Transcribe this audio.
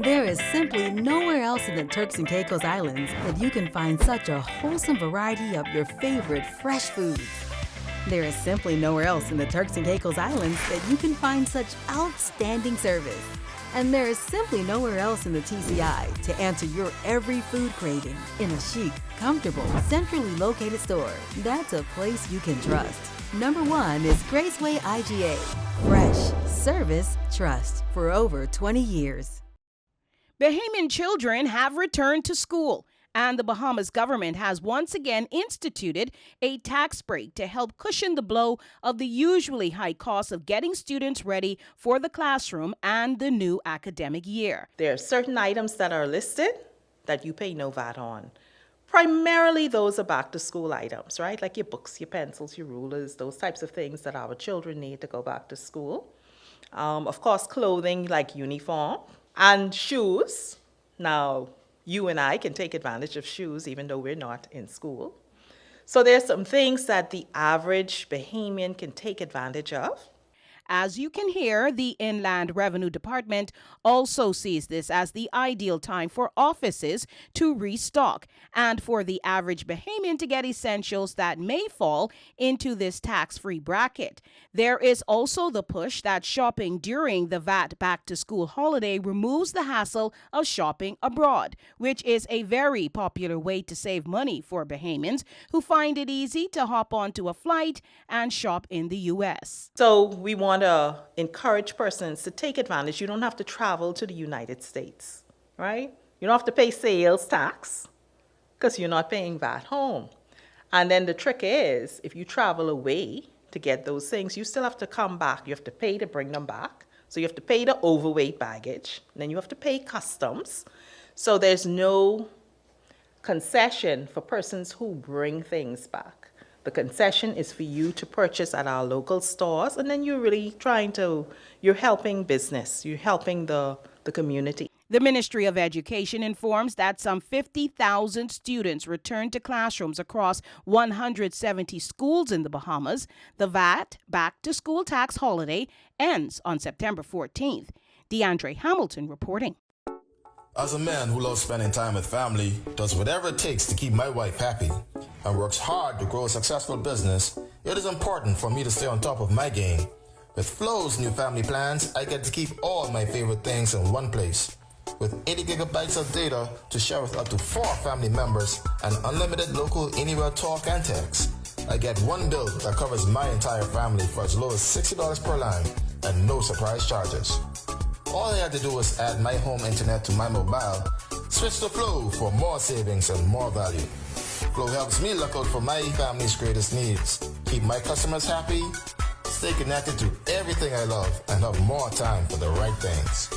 There is simply nowhere else in the Turks and Caicos Islands that you can find such a wholesome variety of your favorite fresh foods. There is simply nowhere else in the Turks and Caicos Islands that you can find such outstanding service. And there is simply nowhere else in the TCI to answer your every food craving in a chic, comfortable, centrally located store. That's a place you can trust. Number 1 is Graceway IGA. Fresh, service, trust for over 20 years. Bahamian children have returned to school, and the Bahamas government has once again instituted a tax break to help cushion the blow of the usually high cost of getting students ready for the classroom and the new academic year. There are certain items that are listed that you pay no VAT on. Primarily, those are back-to-school items, right? Like your books, your pencils, your rulers, those types of things that our children need to go back to school. Of course, clothing like uniform. And shoes. Now, you and I can take advantage of shoes even though we're not in school. So there's some things that the average Bahamian can take advantage of. As you can hear, the Inland Revenue Department also sees this as the ideal time for offices to restock and for the average Bahamian to get essentials that may fall into this tax-free bracket. There is also the push that shopping during the VAT back-to-school holiday removes the hassle of shopping abroad, which is a very popular way to save money for Bahamians who find it easy to hop onto a flight and shop in the U.S. So we want to encourage persons to take advantage. You don't have to travel to the United States, right? You don't have to pay sales tax because you're not paying VAT home. And then the trick is, if you travel away to get those things, you still have to come back. You have to pay to bring them back. So you have to pay the overweight baggage. And then you have to pay customs. So there's no concession for persons who bring things back. The concession is for you to purchase at our local stores, and then you're helping business, you're helping the community. The Ministry of Education informs that some 50,000 students returned to classrooms across 170 schools in the Bahamas. The VAT back-to-school tax holiday ends on September 14th. DeAndre Hamilton reporting. As a man who loves spending time with family, does whatever it takes to keep my wife happy, and works hard to grow a successful business, it is important for me to stay on top of my game. With Flow's new family plans, I get to keep all my favorite things in one place. With 80 gigabytes of data to share with up to 4 family members and unlimited local anywhere talk and text, I get one bill that covers my entire family for as low as $60 per line and no surprise charges. All I had to do was add my home internet to my mobile, switch to Flow for more savings and more value. Flow helps me look out for my family's greatest needs, keep my customers happy, stay connected to everything I love, and have more time for the right things.